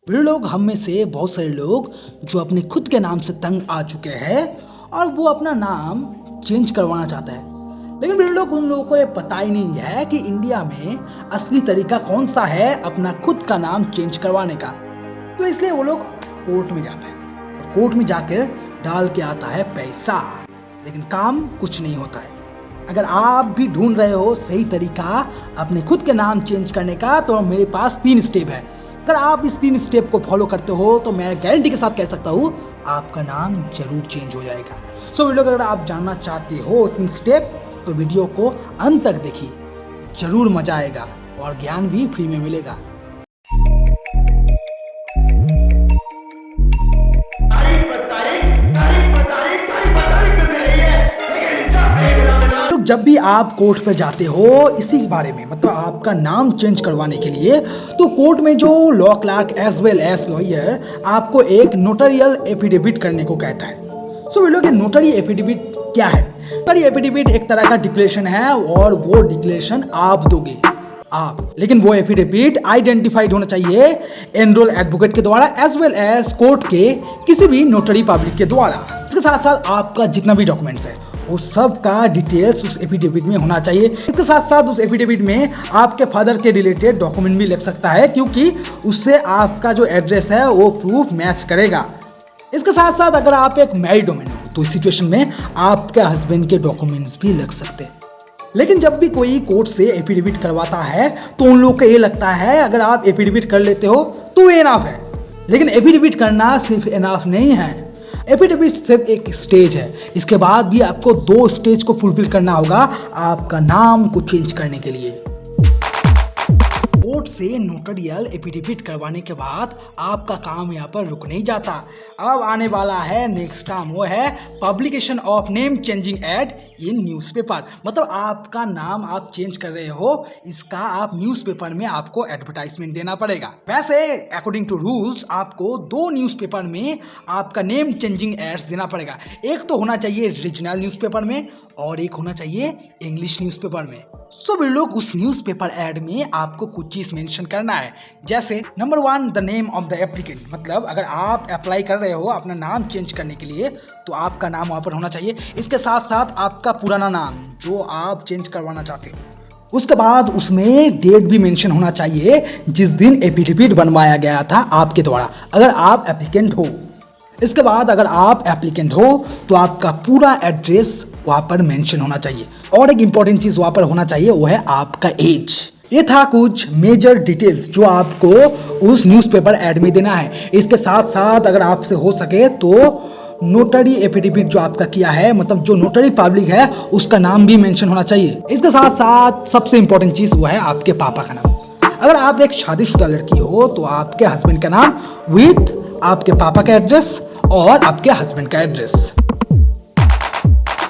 वे लोग हम में से बहुत सारे लोग जो अपने खुद के नाम से तंग आ चुके हैं और वो अपना नाम चेंज करवाना चाहता है। लेकिन वे लोग उन लोगों को ये पता ही नहीं है कि इंडिया में असली तरीका कौन सा है अपना खुद का नाम चेंज करवाने का। तो इसलिए वो लोग कोर्ट में जाते हैं और कोर्ट में जाकर डाल के आता है पैसा, लेकिन काम कुछ नहीं होता है। अगर आप भी ढूंढ रहे हो सही तरीका अपने खुद के नाम चेंज करने का, तो मेरे पास 3 स्टेप है। अगर आप इस 3 स्टेप को फॉलो करते हो तो मैं गारंटी के साथ कह सकता हूँ आपका नाम जरूर चेंज हो जाएगा। सो वीडियो अगर आप जानना चाहते हो 3 स्टेप तो वीडियो को अंत तक देखिए, जरूर मजा आएगा और ज्ञान भी फ्री में मिलेगा। तो जब भी आप कोर्ट पर जाते हो इसी बारे में, मतलब आपका नाम चेंज करवाने के लिए, तो कोर्ट में जो law clerk as well as lawyer आपको एक नोटरियल एफिडेविट करने को कहता है। सो वे लोग, नोटरी एफिडेविट क्या है? नोटरी एफिडेविट एक तरह का डिक्लेरेशन है और वो डिक्लेरेशन आप दोगे आप, लेकिन वो एफिडेविट आइडेंटिफाइड होना चाहिए एनरोल एडवोकेट के द्वारा एज वेल एज कोर्ट के किसी भी नोटरी पब्लिक के द्वारा। इसके साथ साथ आपका जितना भी डॉक्यूमेंट्स है वो सब का डिटेल्स उस एफिडेविट में होना चाहिए। इसके साथ साथ उस एफिडेविट में आपके फादर के रिलेटेड डॉक्यूमेंट भी लग सकता है, क्योंकि उससे आपका जो एड्रेस है वो प्रूफ मैच करेगा। इसके साथ साथ अगर आप एक मैरिड वुमन हो तो इस सिचुएशन में आपके हस्बैंड के डॉक्यूमेंट्स भी लग सकते हैं। लेकिन जब भी कोई कोर्ट से एफिडेविट करवाता है तो उन लोगों को ये लगता है अगर आप एफिडेविट कर लेते हो तो एनाफ है, लेकिन एफिडेविट करना सिर्फ एनाफ नहीं है। एफिडेविट सिर्फ एक स्टेज है, इसके बाद भी आपको 2 स्टेज को फुलफिल करना होगा आपका नाम को चेंज करने के लिए। कोर्ट से नोटरियल एफिडेविट करवाने के बाद आपका काम यहाँ पर रुक नहीं जाता। अब आने वाला है नेक्स्ट काम, वो है publication of name changing ad in newspaper. मतलब आपका नाम आप चेंज कर रहे हो, इसका आप न्यूज़पेपर में आपको एडवर्टाइजमेंट देना पड़ेगा। वैसे अकॉर्डिंग टू रूल्स आपको 2 न्यूज़पेपर में आपका नेम चेंजिंग एड्स देना पड़ेगा। एक तो होना चाहिए रीजनल न्यूज़पेपर में और एक होना चाहिए इंग्लिश न्यूज़पेपर में। सो वे लोग उस न्यूज़पेपर एड में आपको कुछ चीज़ मेंशन करना है, जैसे number 1 the name of the applicant. मतलब अगर आप अप्लाई कर रहे हो अपना नाम चेंज करने के लिए तो आपका नाम वहाँ पर होना चाहिए। इसके साथ साथ आपका पुराना नाम जो आप चेंज करवाना चाहते हो। उसके बाद उसमें डेट भी मेंशन होना चाहिए जिस दिन एफिडेविट बनवाया गया था आपके द्वारा, अगर आप एप्लीकेंट हो। इसके बाद अगर आप एप्लीकेंट हो तो आपका पूरा एड्रेस वहाँ पर मेंशन होना चाहिए और एक इंपॉर्टेंट चीज़ वहाँ पर होना चाहिए, वो है आपका एज। ये था कुछ मेजर डिटेल्स जो आपको उस न्यूज़पेपर ऐड में देना है। इसके साथ साथ अगर आपसे हो सके तो नोटरी एफिडेविट जो आपका किया है, मतलब जो नोटरी पब्लिक है उसका नाम भी मेंशन होना चाहिए। इसके साथ साथ सबसे इंपॉर्टेंट चीज़ वो है आपके पापा का नाम। अगर आप एक शादीशुदा लड़की हो तो आपके हस्बैंड का नाम विथ आपके पापा का एड्रेस और आपके हस्बैंड का एड्रेस।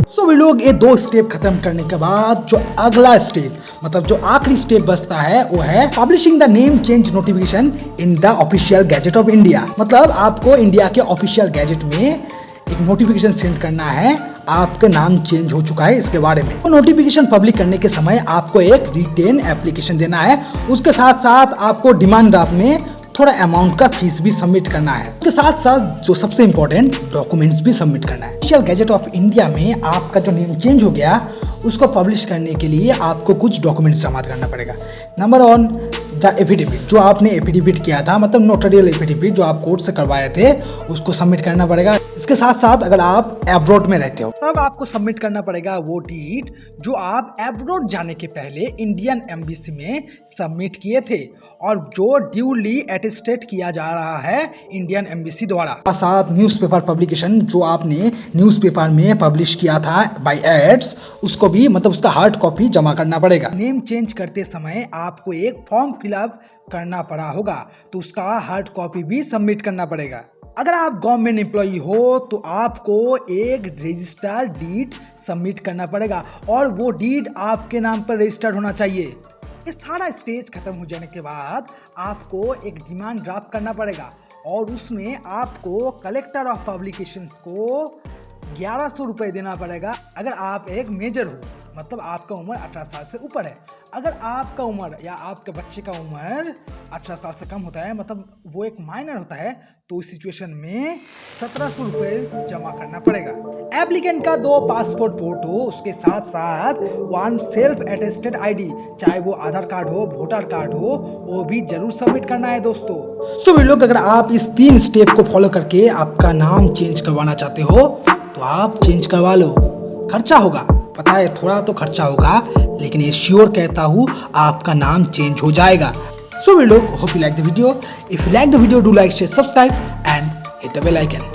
सो वे लोग ये 2 स्टेप खत्म करने के बाद जो अगला स्टेप, मतलब जो आखिरी स्टेप बचता है वो है publishing the name change notification in the official gazette of India. मतलब आपको इंडिया के ऑफिशियल गैजेट में एक नोटिफिकेशन सेंड करना है आपका नाम चेंज हो चुका है इसके बारे में। तो नोटिफिकेशन पब्लिक करने के समय आपको एक रिटेन एप्लीकेशन देना है। उसके साथ साथ आपको डिमांड ड्राफ्ट में थोड़ा अमाउंट का फीस भी सबमिट करना है। उसके साथ साथ जो सबसे इंपॉर्टेंट डॉक्यूमेंट्स भी सबमिट करना है। ऑफिशियल गैजेट ऑफ इंडिया में आपका जो नेम चेंज हो गया उसको पब्लिश करने के लिए आपको कुछ डॉक्यूमेंट्स जमा करना पड़ेगा। नंबर 1 द एफिडेविट, जो आपने एफिडेविट किया था, मतलब नोटरियल एफिडेविट जो आप कोर्ट से करवाए थे उसको सबमिट करना पड़ेगा। इसके साथ साथ अगर आप एब्रॉड में रहते हो तब आपको सबमिट करना पड़ेगा वो डीड जो आप एब्रॉड जाने के पहले इंडियन एम्बेसी में सबमिट किए थे और जो ड्यूली अटेस्टेड किया जा रहा है इंडियन एम्बेसी द्वारा। साथ न्यूज़पेपर पब्लिकेशन जो आपने न्यूज़पेपर में पब्लिश किया था बाय एड्स, उसको भी, मतलब उसका हार्ड कॉपी जमा करना पड़ेगा। नेम चेंज करते समय आपको एक फॉर्म फिलअप करना पड़ा होगा तो उसका हार्ड कॉपी भी सबमिट करना पड़ेगा। अगर आप गवर्नमेंट एम्प्लॉई हो तो आपको एक रजिस्टर डीड सबमिट करना पड़ेगा और वो डीड आपके नाम पर रजिस्टर्ड होना चाहिए। ये सारा स्टेज खत्म हो जाने के बाद आपको एक डिमांड ड्राफ्ट करना पड़ेगा और उसमें आपको कलेक्टर ऑफ पब्लिकेशंस को 1100 रुपये देना पड़ेगा अगर आप एक मेजर हो। मतलब आपका उम्र 18 साल से ऊपर है। अगर आपका उम्र या आपके बच्चे का उम्र 18 साल से कम होता है, मतलब वो एक माइनर होता है, तो इस सिचुएशन में 1700 रुपये जमा करना पड़ेगा। एप्लीकेंट का 2 पासपोर्ट फोटो, उसके साथ साथ 1 सेल्फ अटेस्टेड आईडी, चाहे वो आधार कार्ड हो, वोटर कार्ड हो, वो भी जरूर सबमिट करना है दोस्तों। सो लोग, अगर आप इस 3 स्टेप को फॉलो करके आपका नाम चेंज करवाना चाहते हो तो आप चेंज करवा लो। खर्चा होगा, पता है, थोड़ा तो खर्चा होगा, लेकिन ये श्योर कहता हूँ आपका नाम चेंज हो जाएगा। So we look, hope you like the video. If you like the video, do like, share, subscribe and hit the bell icon.